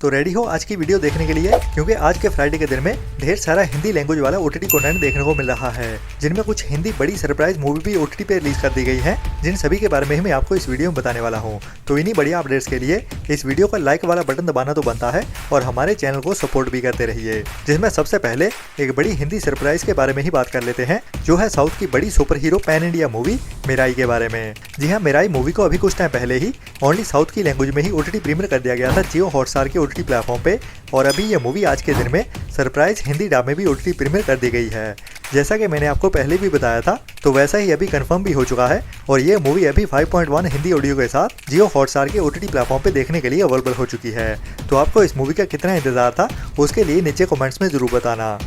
तो रेडी हो आज की वीडियो देखने के लिए, क्योंकि आज के फ्राइडे के दिन में ढेर सारा हिंदी लैंग्वेज वाला ओटीटी कंटेंट देखने को मिल रहा है, जिनमें कुछ हिंदी बड़ी सरप्राइज मूवी भी ओटीटी पे रिलीज कर दी गई है, जिन सभी के बारे में ही मैं आपको इस वीडियो में बताने वाला हूँ। तो इन्हीं बढ़िया अपडेट्स के लिए इस वीडियो का लाइक वाला बटन दबाना तो बनता है और हमारे चैनल को सपोर्ट भी करते रहिए। जिसमें सबसे पहले एक बड़ी हिंदी सरप्राइज के बारे में ही बात कर लेते हैं, जो है साउथ की बड़ी superhero pan India movie Mirai के बारे में। जी हाँ, मिराई मूवी को अभी कुछ टाइम पहले ही ओनली साउथ की लैंग्वेज में ही ओटीटी प्रीमियर कर दिया गया था जियो हॉटस्टार के ओटीटी प्लेटफॉर्म पे, और अभी ये मूवी आज के दिन में सरप्राइज हिंदी डब में भी ओटीटी प्रीमियर कर दी गई है। जैसा कि मैंने आपको पहले भी बताया था, तो वैसा ही अभी कंफर्म भी हो चुका है और ये मूवी अभी 5.1 हिंदी ऑडियो के साथ जियो हॉटस्टार के ओटीटी प्लेटफॉर्म पे देखने के लिए अवेलेबल हो चुकी है। तो आपको इस मूवी का कितना इंतजार था उसके लिए नीचे कमेंट्स में जरूर बताना।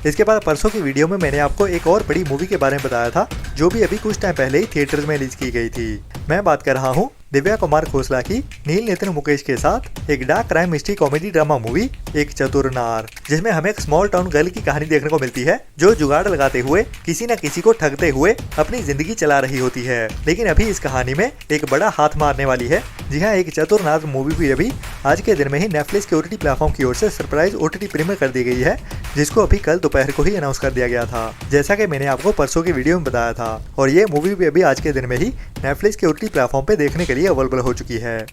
इसके बाद परसों की वीडियो में मैंने आपको एक और बड़ी मूवी के बारे में बताया था, जो भी अभी कुछ टाइम पहले ही थिएटर्स में रिलीज की गई थी। मैं बात कर रहा हूँ दिव्या कुमार खोसला की नील नितिन मुकेश के साथ एक dark crime mystery comedy drama movie एक चतुर नार, जिसमें हमें एक स्मॉल टाउन गर्ल की कहानी देखने को मिलती है, जो जुगाड़ लगाते हुए किसी न किसी को ठगते हुए अपनी जिंदगी चला रही होती है। लेकिन अभी इस कहानी में एक बड़ा हाथ मारने वाली है। जी हाँ, एक चतुर नार मूवी भी अभी आज के दिन में ही नेटफ्लिक्स के ओटीटी प्लेटफॉर्म की ओर से सरप्राइज ओटीटी प्रीमियर कर दी गई है, जिसको अभी कल दोपहर को ही अनाउंस कर दिया गया था, जैसा कि मैंने आपको परसों की वीडियो में बताया था। और ये मूवी भी अभी आज के दिन में ही नेटफ्लिक्स के ओटीटी प्लेटफॉर्म पे देखने के लिए अवेलेबल हो चुकी है।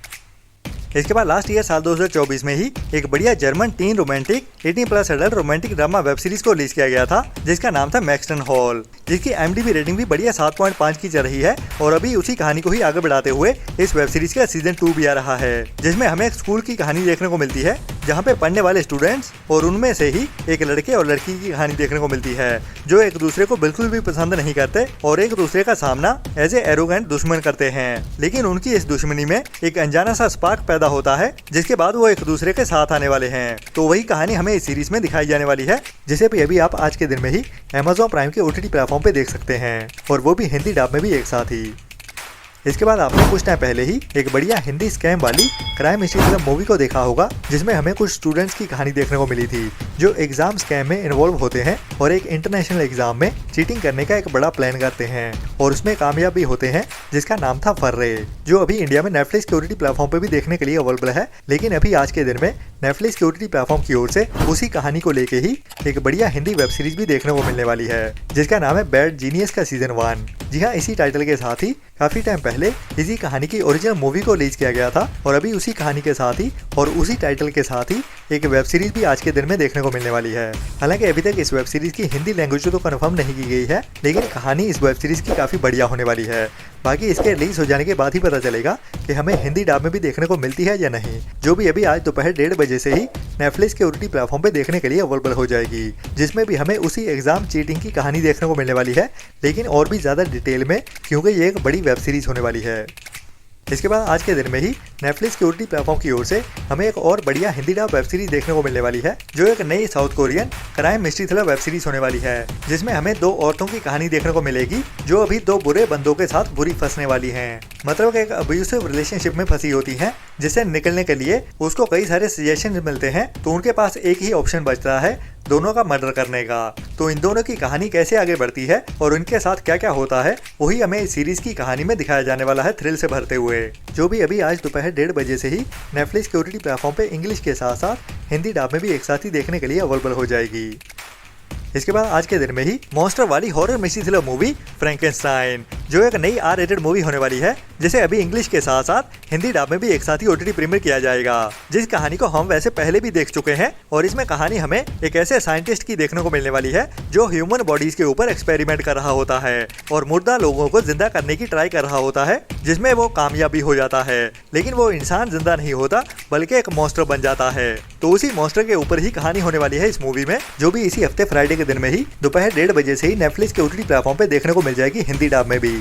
इसके बाद लास्ट ईयर साल 2024 में ही एक बढ़िया German tin romantic 18+ adult romantic drama web series को रिलीज किया गया था, जिसका नाम था मैक्सटन हॉल, जिसकी IMDb रेटिंग भी बढ़िया 7.5 की चल रही है। और अभी उसी कहानी को ही आगे बढ़ाते हुए इस वेब सीरीज का सीजन 2 भी आ रहा है, जिसमें हमें एक स्कूल की कहानी देखने को मिलती है, जहाँ पे पढ़ने वाले स्टूडेंट्स और उनमें से ही एक लड़के और लड़की की कहानी देखने को मिलती है, जो एक दूसरे को बिल्कुल भी पसंद नहीं करते और एक दूसरे का सामना एज ए एरोगेंट दुश्मन करते हैं। लेकिन उनकी इस दुश्मनी में एक अनजाना सा स्पार्क पैदा होता है, जिसके बाद वो एक दूसरे के साथ आने वाले हैं। तो वही कहानी हमें इस सीरीज में दिखाई जाने वाली है, जिसे भी अभी आप आज के दिन में ही Amazon प्राइम के ओटीटी प्लेटफॉर्म पे देख सकते हैं, और वो भी हिंदी डब में भी एक साथ ही। इसके बाद आपने कुछ टाइम पहले ही एक बढ़िया हिंदी स्कैम वाली क्राइम मिस्ट्री फिल्म मूवी को देखा होगा, जिसमें हमें कुछ स्टूडेंट्स की कहानी देखने को मिली थी, जो एग्जाम स्कैम में इन्वॉल्व होते हैं और एक इंटरनेशनल एग्जाम में चीटिंग करने का एक बड़ा प्लान करते हैं और उसमें कामयाब भी होते हैं, जिसका नाम था फर्रे, जो अभी इंडिया में नेटफ्लिक्स के ओटीटी प्लेटफॉर्म पे भी देखने के लिए अवेलेबल है। लेकिन अभी आज के दिन में नेटफ्लिक्स के ओटीटी प्लेटफॉर्म की ओर से उसी कहानी को लेके ही एक बढ़िया हिंदी वेब सीरीज भी देखने को मिलने वाली है, जिसका नाम है बैड जीनियस का सीजन 1। जी हाँ, इसी टाइटल के साथ ही काफी टाइम पहले इसी कहानी की ओरिजिनल मूवी को रिलीज किया गया था, और अभी उसी कहानी के साथ ही और उसी टाइटल के साथ ही एक वेब सीरीज भी आज के दिन में देखने को मिलने वाली है। हालांकि अभी तक इस वेब सीरीज की हिंदी लैंग्वेज तो कंफर्म नहीं की गई है, लेकिन कहानी इस वेब सीरीज की काफी बढ़िया होने वाली है। बाकी इसके रिलीज हो जाने के बाद ही पता चलेगा कि हमें हिंदी डब में भी देखने को मिलती है या नहीं, जो भी अभी आज दोपहर 1:30 बजे से ही नेटफ्लिक्स के ओटीटी प्लेटफॉर्म पे देखने के लिए अवेलेबल हो जाएगी, जिसमें भी हमें उसी एग्जाम चीटिंग की कहानी देखने को मिलने वाली है, लेकिन और भी ज्यादा डिटेल में, क्योंकि ये एक बड़ी वेब सीरीज होने वाली है। इसके बाद आज के दिन में ही नेटफ्लिक्स के ओटीटी प्लेटफॉर्म की ओर से हमें एक और बढ़िया हिंदी डब वेब सीरीज देखने को मिलने वाली है, जो एक नई south Korean crime mystery thriller web series होने वाली है, जिसमें हमें 2 औरतों की कहानी देखने को मिलेगी, जो अभी 2 बुरे बंदों के साथ बुरी फंसने वाली हैं। मतलब एक अब्यूसिव रिलेशनशिप में फंसी होती हैं, जिससे निकलने के लिए उसको कई सारे सजेशन मिलते हैं, तो उनके पास एक ही ऑप्शन बचता है, दोनों का मर्डर करने का। तो इन दोनों की कहानी कैसे आगे बढ़ती है और उनके साथ क्या क्या होता है, वही हमें इस सीरीज की कहानी में दिखाया जाने वाला है, थ्रिल से भरते हुए, जो भी अभी आज दोपहर 1:30 बजे से ही नेटफ्लिक्स के ओटीटी प्लेटफॉर्म पे इंग्लिश के साथ साथ हिंदी डब में भी एक साथ ही देखने के लिए अवेलेबल हो जाएगी। इसके बाद आज के दिन में ही मॉन्स्टर वाली horror mystery thriller movie Frankenstein, जो एक नई R-rated मूवी होने वाली है, जिसे अभी इंग्लिश के साथ साथ हिंदी डब में भी एक साथ ही ओटीटी प्रीमियर किया जाएगा, जिस कहानी को हम वैसे पहले भी देख चुके हैं। और इसमें कहानी हमें एक ऐसे साइंटिस्ट की देखने को मिलने वाली है, जो ह्यूमन बॉडीज के ऊपर एक्सपेरिमेंट कर रहा होता है और मुर्दा लोगों को जिंदा करने की ट्राई कर रहा होता है, जिसमें वो कामयाब भी हो जाता है, लेकिन वो इंसान जिंदा नहीं होता बल्कि एक मॉन्स्टर बन जाता है। तो उसी मॉन्स्टर के ऊपर ही कहानी होने वाली है इस मूवी में, जो भी इसी हफ्ते फ्राइडे के दिन में ही दोपहर 1:30 बजे से ही नेटफ्लिक्स के ओटीटी प्लेटफॉर्म पे देखने को मिल जाएगी हिंदी डब में भी।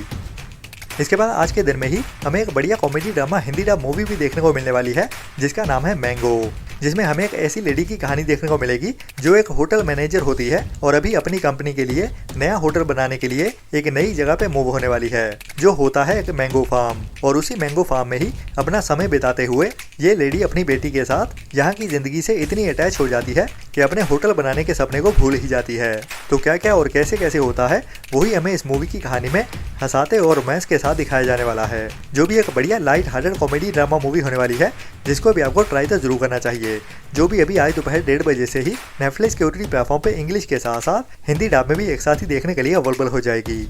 इसके बाद आज के दिन में ही हमें एक बढ़िया comedy drama Hindi dub movie भी देखने को मिलने वाली है, जिसका नाम है मैंगो, जिसमें हमें एक ऐसी लेडी की कहानी देखने को मिलेगी, जो एक होटल मैनेजर होती है और अभी अपनी कंपनी के लिए नया होटल बनाने के लिए एक नई जगह पे मूव होने वाली है, जो होता है एक मैंगो फार्म। और उसी मैंगो फार्म में ही अपना समय बिताते हुए ये लेडी अपनी बेटी के साथ यहाँ की जिंदगी से इतनी अटैच हो जाती है कि अपने होटल बनाने के सपने को भूल ही जाती है। तो क्या क्या और कैसे कैसे होता है, वही हमें इस मूवी की कहानी में हंसाते और रोमांस के साथ दिखाया जाने वाला है, जो भी एक बढ़िया light hearted comedy drama movie होने वाली है, जिसको भी आपको ट्राई तो जरूर करना चाहिए। जो भी अभी आज दोपहर 1:30 बजे से ही नेटफ्लिक्स के OTT प्लेटफॉर्म पे इंग्लिश के साथ साथ हिंदी डब में भी एक साथ ही देखने के लिए अवेलेबल हो जाएगी।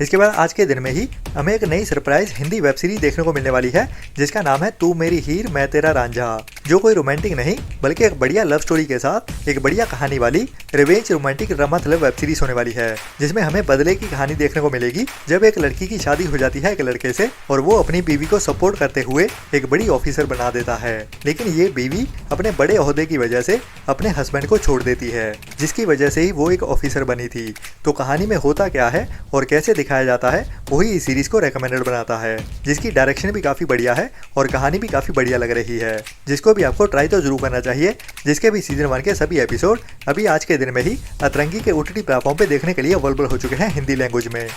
इसके बाद आज के दिन में ही हमें एक नई सरप्राइज हिंदी वेब सीरीज देखने को मिलने वाली है, जिसका नाम है तू मेरी हीर मैं तेरा रांझा, जो कोई रोमांटिक नहीं बल्कि एक बढ़िया लव स्टोरी के साथ एक बढ़िया कहानी वाली revenge romantic drama thriller web series होने वाली है, जिसमें हमें बदले की कहानी देखने को मिलेगी। जब एक लड़की की शादी हो जाती है एक लड़के से और वो अपनी बीवी को सपोर्ट करते हुए एक बड़ी ऑफिसर बना देता है, लेकिन ये बीवी अपने बड़े ओहदे की वजह से अपने हस्बैंड को छोड़ देती है, जिसकी वजह से ही वो एक ऑफिसर बनी थी। तो कहानी में होता क्या है और कैसे दिखाया जाता है, वही इस सीरीज को रेकमेंडेड बनाता है, जिसकी डायरेक्शन भी काफी बढ़िया है और कहानी भी काफी बढ़िया लग रही है, जिसको भी आपको ट्राई तो जरूर करना चाहिए। जिसके भी सीजन 1 के सभी एपिसोड अभी आज के दिन में ही अतरंगी के OTT प्लेटफॉर्म पे देखने के लिए अवेलेबल हो चुके हैं हिंदी लैंग्वेज में।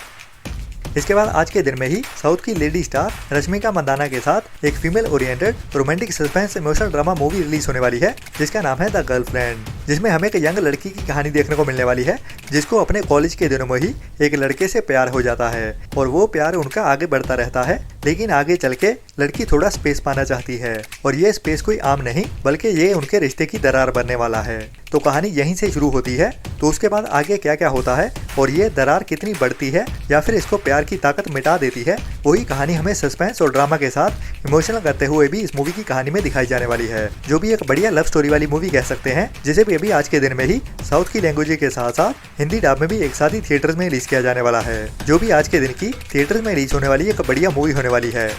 इसके बाद आज के दिन में ही साउथ की लेडी स्टार रश्मिका मंदाना के साथ एक female oriented romantic suspense emotional drama movie release होने वाली है, जिसका नाम है द गर्लफ्रेंड, जिसमें हमें एक यंग लड़की की कहानी देखने को मिलने वाली है, जिसको अपने कॉलेज के दिनों में ही एक लड़के से प्यार हो जाता है और वो प्यार उनका आगे बढ़ता रहता है, लेकिन आगे चल के लड़की थोड़ा स्पेस पाना चाहती है और ये स्पेस कोई आम नहीं बल्कि ये उनके रिश्ते की दरार बनने वाला है। तो कहानी यहीं से शुरू होती है, तो उसके बाद आगे क्या क्या होता है और ये दरार कितनी बढ़ती है या फिर इसको प्यार की ताकत मिटा देती है, वही कहानी हमें सस्पेंस और ड्रामा के साथ इमोशनल करते हुए भी इस मूवी की कहानी में दिखाई जाने वाली है, जो भी एक बढ़िया लव स्टोरी वाली मूवी कह सकते हैं, जिसे भी अभी आज के दिन में ही साउथ की लैंग्वेज के साथ साथ हिंदी डब में भी एक साथ ही थिएटर्स में रिलीज किया जाने वाला है, जो भी आज के दिन की थिएटर्स में रिलीज होने वाली एक बढ़िया मूवी होने वाली है।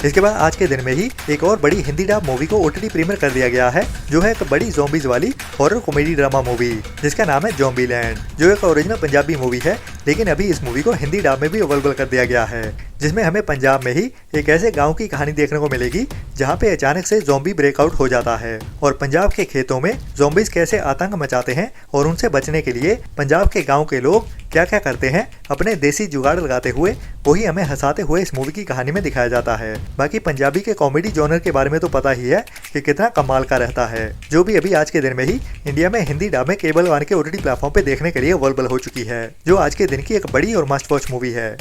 इसके बाद आज के दिन में ही एक और बड़ी हिंदी डब मूवी को OTT प्रीमियर कर दिया गया है, जो है एक बड़ी ज़ॉम्बीज वाली हॉरर कॉमेडी ड्रामा मूवी, जिसका नाम है ज़ॉम्बीलैंड, जो एक ओरिजिनल पंजाबी मूवी है, लेकिन अभी इस मूवी को हिंदी डब में भी अवेलेबल कर दिया गया है, जिसमें हमें पंजाब में ही एक ऐसे गांव की कहानी देखने को मिलेगी जहां पे अचानक से ज़ॉम्बी ब्रेकआउट हो जाता है और पंजाब के खेतों में ज़ॉम्बीज कैसे आतंक मचाते हैं और उनसे बचने के लिए पंजाब के गांव के लोग क्या क्या करते हैं अपने देसी जुगाड़ लगाते हुए, वही हमें हंसाते हुए इस मूवी की कहानी में दिखाया जाता है। बाकी पंजाबी के कॉमेडी जॉनर के बारे में तो पता ही है कि कितना कमाल का रहता है, जो भी अभी आज के दिन में ही इंडिया में हिंदी डब में केबल वन के OTT प्लेटफॉर्म पे देखने के लिए अवेलेबल हो चुकी है, जो आज के दिन की एक बड़ी और मस्ट वॉच मूवी है।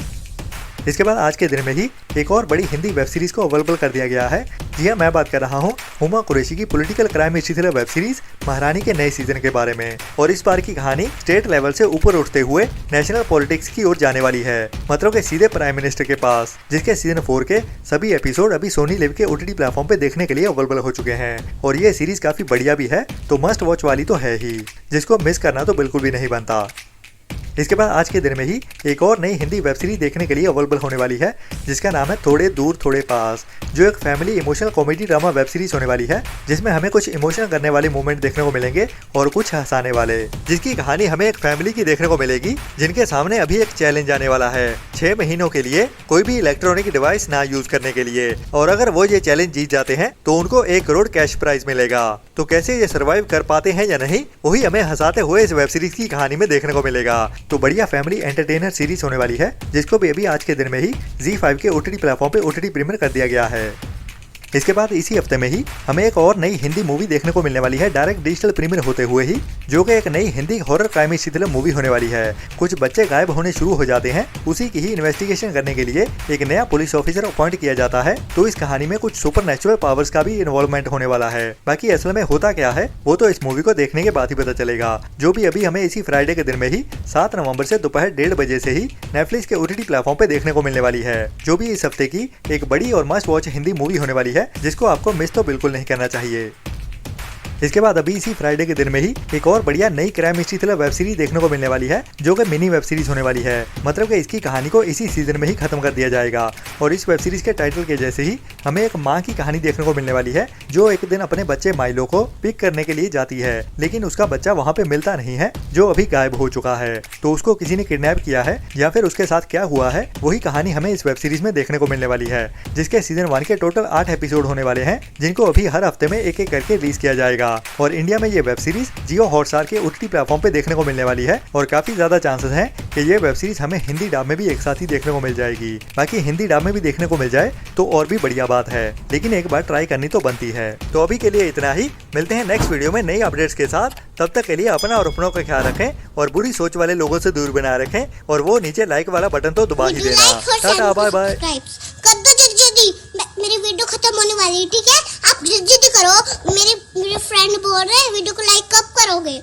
इसके बाद आज के दिन में ही एक और बड़ी हिंदी वेब सीरीज को अवेलेबल कर दिया गया है। जी हाँ, मैं बात कर रहा हूँ हुमा कुरैशी की political crime mystery thriller web series महारानी के नए सीजन के बारे में, और इस बार की कहानी स्टेट लेवल से ऊपर उठते हुए नेशनल पॉलिटिक्स की ओर जाने वाली है, मतलब के सीधे प्राइम मिनिस्टर के पास, जिसके सीजन 4 के सभी एपिसोड अभी सोनी लिव के OTT प्लेटफॉर्म पे देखने के लिए अवेलेबल हो चुके हैं और ये सीरीज काफी बढ़िया भी है, तो मस्ट वॉच वाली तो है ही, जिसको मिस करना तो बिल्कुल भी नहीं बनता। इसके बाद आज के दिन में ही एक और नई हिंदी वेब सीरीज देखने के लिए अवेलेबल होने वाली है, जिसका नाम है थोड़े दूर थोड़े पास, जो एक family emotional comedy drama web series होने वाली है, जिसमें हमें कुछ इमोशनल करने वाले मोमेंट देखने को मिलेंगे और कुछ हंसाने वाले, जिसकी कहानी हमें एक फैमिली की देखने को मिलेगी जिनके सामने अभी एक चैलेंज आने वाला है 6 महीनों के लिए कोई भी इलेक्ट्रॉनिक डिवाइस ना यूज करने के लिए, और अगर वो ये चैलेंज जीत जाते हैं तो उनको 1 करोड़ कैश प्राइज मिलेगा। तो कैसे ये सर्वाइव कर पाते हैं या नहीं, वही हमें हंसाते हुए इस वेब सीरीज की कहानी में देखने को मिलेगा। तो बढ़िया फैमिली एंटरटेनर सीरीज होने वाली है, जिसको भी अभी आज के दिन में ही ZEE5 के OTT प्लेटफॉर्म पे OTT प्रीमियर कर दिया गया है। इसके बाद इसी हफ्ते में ही हमें एक और नई हिंदी मूवी देखने को मिलने वाली है डायरेक्ट डिजिटल प्रीमियर होते हुए ही, जो कि एक नई Hindi horror crime thriller movie होने वाली है। कुछ बच्चे गायब होने शुरू हो जाते हैं, उसी की ही इन्वेस्टिगेशन करने के लिए एक नया पुलिस ऑफिसर अपॉइंट किया जाता है, तो इस कहानी में कुछ सुपरनैचुरल पावर्स का भी इन्वॉल्वमेंट होने वाला है। बाकी असल में होता क्या है वो तो इस मूवी को देखने के बाद ही पता चलेगा, जो भी अभी हमें इसी फ्राइडे के दिन में ही 7 नवंबर से दोपहर 1:30 बजे से ही नेटफ्लिक्स के OTT प्लेटफॉर्म पे देखने को मिलने वाली है, जो भी इस हफ्ते की एक बड़ी और मस्ट वॉच हिंदी मूवी होने वाली है, जिसको आपको मिस तो बिल्कुल नहीं करना चाहिए। इसके बाद अभी इसी फ्राइडे के दिन में ही एक और बढ़िया नई crime mystery thriller web series देखने को मिलने वाली है, जो कि मिनी वेब सीरीज होने वाली है, मतलब कि इसकी कहानी को इसी सीजन में ही खत्म कर दिया जाएगा। और इस वेब सीरीज के टाइटल के जैसे ही हमें एक माँ की कहानी देखने को मिलने वाली है, जो एक दिन अपने बच्चे माइलो को पिक करने के लिए जाती है, लेकिन उसका बच्चा वहाँ पे मिलता नहीं है, जो अभी गायब हो चुका है। तो उसको किसी ने किडनैप किया है या फिर उसके साथ क्या हुआ है, वही कहानी हमें इस वेब सीरीज में देखने को मिलने वाली है, जिसके सीजन 1 के टोटल 8 एपिसोड होने वाले हैं, जिनको अभी हर हफ्ते में एक एक करके रिलीज किया जाएगा। और इंडिया में ये वेब सीरीज जियो हॉटस्टार के OTT प्लेटफॉर्म पे देखने को मिलने वाली है और काफी ज्यादा चांसेस हैं कि ये वेब सीरीज हमें हिंदी डब में भी एक साथ ही देखने को मिल जाएगी। बाकी हिंदी डब में भी देखने को मिल जाए तो और भी बढ़िया बात है, लेकिन एक बार ट्राई करनी तो बनती है। तो अभी के लिए इतना ही, मिलते हैं नेक्स्ट वीडियो में नई अपडेट्स के साथ। तब तक के लिए अपना और अपनों का ख्याल रखें और बुरी सोच वाले लोगों से दूर बनाए रखें और वो नीचे लाइक वाला बटन तो दबा ही देना। Tata bye bye. कर दो जल्दी, मेरी वीडियो खत्म होने वाली है, ठीक है? आप जल्दी करो, मेरे फ्रेंड बोल रहे हैं वीडियो को लाइक कब करोगे?